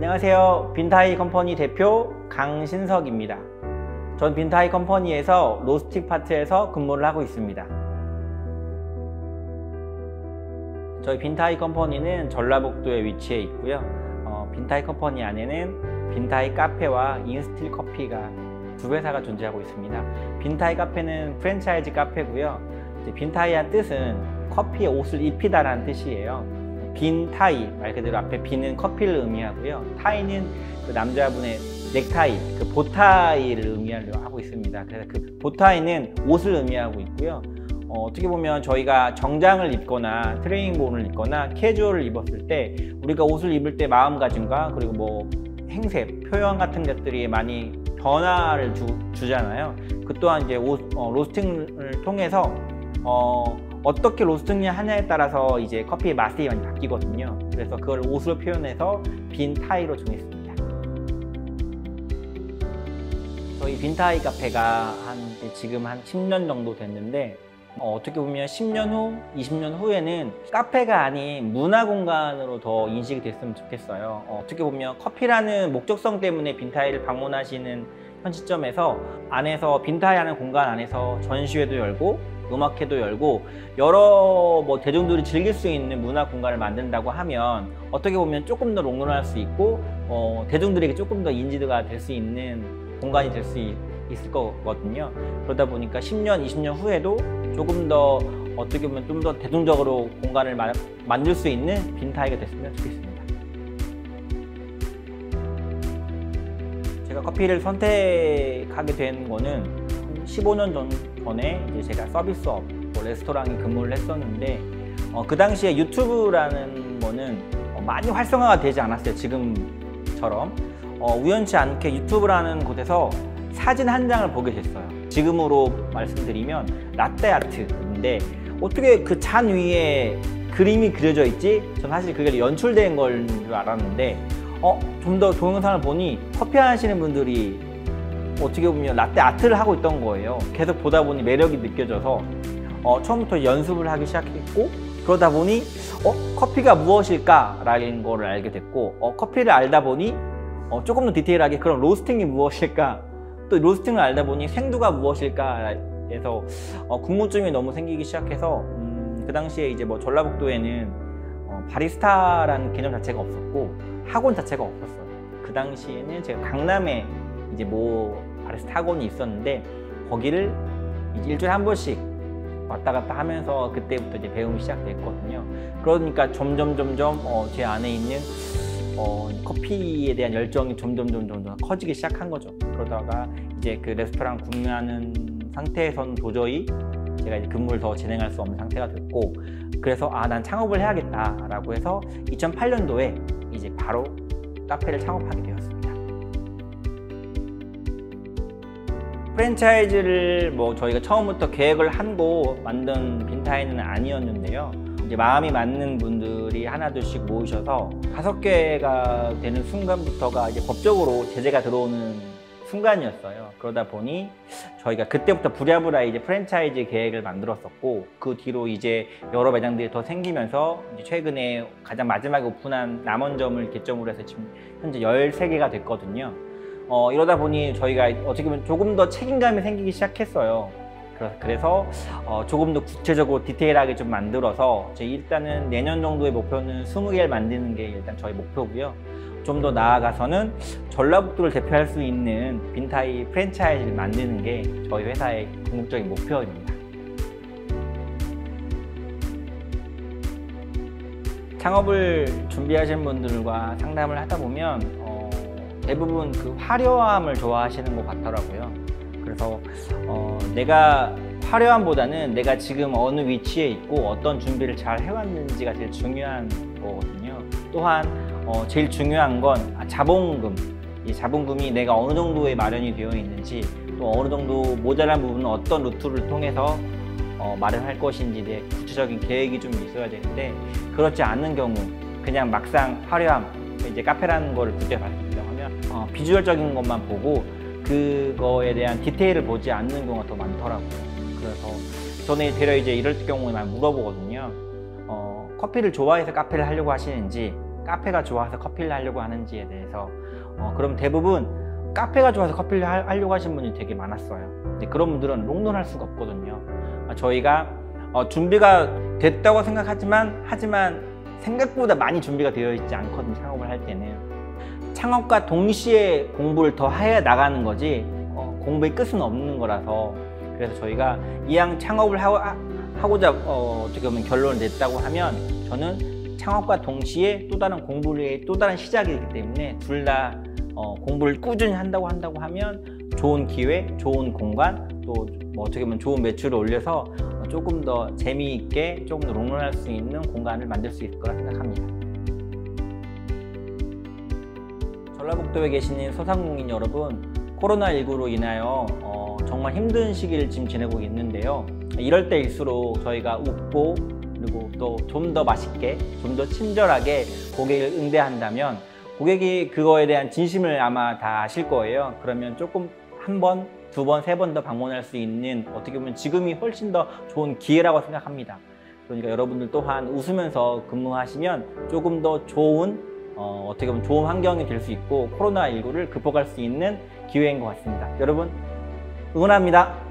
안녕하세요. 빈타이 컴퍼니 대표 강신석입니다. 전 빈타이 컴퍼니에서 로스팅 파트에서 근무를 하고 있습니다. 저희 빈타이 컴퍼니는 전라북도에 위치해 있고요. 빈타이 컴퍼니 안에는 빈타이 카페와 인스틸 커피가 두 회사가 존재하고 있습니다. 빈타이 카페는 프랜차이즈 카페고요. 빈타이한 뜻은 커피에 옷을 입히다라는 뜻이에요. 빈타이, 말 그대로 앞에 빈은 커피를 의미하고요. 타이는 그 남자분의 넥타이, 그 보타이를 의미하고 있습니다. 그래서 그 보타이는 옷을 의미하고 있고요. 어떻게 보면 저희가 정장을 입거나 트레이닝복을 입거나 캐주얼을 입었을 때 우리가 옷을 입을 때 마음가짐과 그리고 뭐 행세, 표현 같은 것들이 많이 변화를 주잖아요. 그 또한 이제 로스팅을 통해서 어떻게 로스팅을 하냐에 따라서 이제 커피의 맛이 많이 바뀌거든요. 그래서 그걸 옷으로 표현해서 빈타이로 정했습니다. 저희 빈타이 카페가 지금 한 10년 정도 됐는데 어떻게 보면 10년 후, 20년 후에는 카페가 아닌 문화 공간으로 더 인식이 됐으면 좋겠어요. 어떻게 보면 커피라는 목적성 때문에 빈타이를 방문하시는 현 시점에서 안에서 빈타이라는 공간 안에서 전시회도 열고 음악회도 열고 여러 대중들이 즐길 수 있는 문화 공간을 만든다고 하면 어떻게 보면 조금 더 롱런할 수 있고 대중들에게 조금 더 인지도가 될 수 있는 공간이 될 수 있을 거거든요. 그러다 보니까 10년, 20년 후에도 조금 더 어떻게 보면 좀 더 대중적으로 공간을 만들 수 있는 빈타이가 됐으면 좋겠습니다. 제가 커피를 선택하게 된 거는 15년 전에 이제 제가 서비스업, 레스토랑에 근무를 했었는데 그 당시에 유튜브라는 거는 많이 활성화가 되지 않았어요. 지금처럼. 우연치 않게 유튜브라는 곳에서 사진 한 장을 보게 됐어요. 지금으로 말씀드리면 라떼 아트인데 어떻게 그 잔 위에 그림이 그려져 있지? 전 사실 그게 연출된 걸 줄 알았는데 좀 더 동영상을 보니 커피 하시는 분들이 어떻게 보면 라떼 아트를 하고 있던 거예요. 계속 보다 보니 매력이 느껴져서 처음부터 연습을 하기 시작했고 그러다 보니 커피가 무엇일까? 라는 거를 알게 됐고 커피를 알다 보니 조금 더 디테일하게 그럼 로스팅이 무엇일까? 또 로스팅을 알다 보니 생두가 무엇일까? 해서 궁금증이 너무 생기기 시작해서 그 당시에 이제 전라북도에는 바리스타라는 개념 자체가 없었고 학원 자체가 없었어요. 그 당시에는 제가 강남에 이제 바리스타 학원이 있었는데 거기를 이제 일주일에 한 번씩 왔다 갔다 하면서 그때부터 이제 배움이 시작됐거든요. 그러니까 점점 제 안에 있는 커피에 대한 열정이 점점 커지기 시작한 거죠. 그러다가 이제 그 레스토랑 구매하는 상태에서는 도저히 제가 이제 근무를 더 진행할 수 없는 상태가 됐고 그래서 난 창업을 해야겠다라고 해서 2008년도에 이제 바로 카페를 창업하게 되었습니다. 프랜차이즈를 저희가 처음부터 계획을 하고 만든 빈타이는 아니었는데요. 이제 마음이 맞는 분들이 하나둘씩 모이셔서 5개가 되는 순간부터가 이제 법적으로 제재가 들어오는 순간이었어요. 그러다 보니 저희가 그때부터 부랴부랴 이제 프랜차이즈 계획을 만들었었고 그 뒤로 이제 여러 매장들이 더 생기면서 이제 최근에 가장 마지막에 오픈한 남원점을 개점으로 해서 지금 현재 13개가 됐거든요. 이러다 보니 저희가 어떻게 보면 조금 더 책임감이 생기기 시작했어요. 그래서 조금 더 구체적으로 디테일하게 좀 만들어서 일단은 내년 정도의 목표는 20개를 만드는 게 일단 저희 목표고요. 좀 더 나아가서는 전라북도를 대표할 수 있는 빈타이 프랜차이즈를 만드는 게 저희 회사의 궁극적인 목표입니다. 창업을 준비하시는 분들과 상담을 하다 보면 대부분 그 화려함을 좋아하시는 것 같더라고요. 그래서 내가 화려함보다는 내가 지금 어느 위치에 있고 어떤 준비를 잘 해왔는지가 제일 중요한 거거든요. 또한 제일 중요한 건 자본금. 이 자본금이 내가 어느 정도에 마련이 되어 있는지 또 어느 정도 모자란 부분은 어떤 루트를 통해서 마련할 것인지 대해 구체적인 계획이 좀 있어야 되는데 그렇지 않은 경우 그냥 막상 화려함, 이제 카페라는 거를 굳이 말씀드리려고 하면 비주얼적인 것만 보고 그거에 대한 디테일을 보지 않는 경우가 더 많더라고요. 그래서 저는 되려 이제 이럴 경우에 많이 물어보거든요. 커피를 좋아해서 카페를 하려고 하시는지 카페가 좋아서 커피를 하려고 하는지에 대해서 그럼 대부분 카페가 좋아서 커피를 하려고 하신 분이 되게 많았어요. 근데 그런 분들은 롱런할 수가 없거든요. 저희가 준비가 됐다고 생각하지만 생각보다 많이 준비가 되어 있지 않거든요. 창업을 할 때는 창업과 동시에 공부를 더 해 나가는 거지 공부의 끝은 없는 거라서, 그래서 저희가 이왕 창업을 하고자 어떻게 보면 결론을 냈다고 하면 저는 창업과 동시에 또 다른 공부의 또 다른 시작이기 때문에 둘 다 공부를 꾸준히 한다고 하면 좋은 기회, 좋은 공간, 또 뭐 어떻게 보면 좋은 매출을 올려서 조금 더 재미있게 조금 더 롱런할 수 있는 공간을 만들 수 있을 거라 생각합니다. 전라북도에 계시는 소상공인 여러분, 코로나19로 인하여 정말 힘든 시기를 지금 지내고 있는데요. 이럴 때일수록 저희가 웃고 그리고 또 좀 더 맛있게, 좀 더 친절하게 고객을 응대한다면 고객이 그거에 대한 진심을 아마 다 아실 거예요. 그러면 조금 한 번, 두 번, 세 번 더 방문할 수 있는, 어떻게 보면 지금이 훨씬 더 좋은 기회라고 생각합니다. 그러니까 여러분들 또한 웃으면서 근무하시면 조금 더 좋은 어떻게 보면 좋은 환경이 될 수 있고 코로나19를 극복할 수 있는 기회인 것 같습니다. 여러분 응원합니다.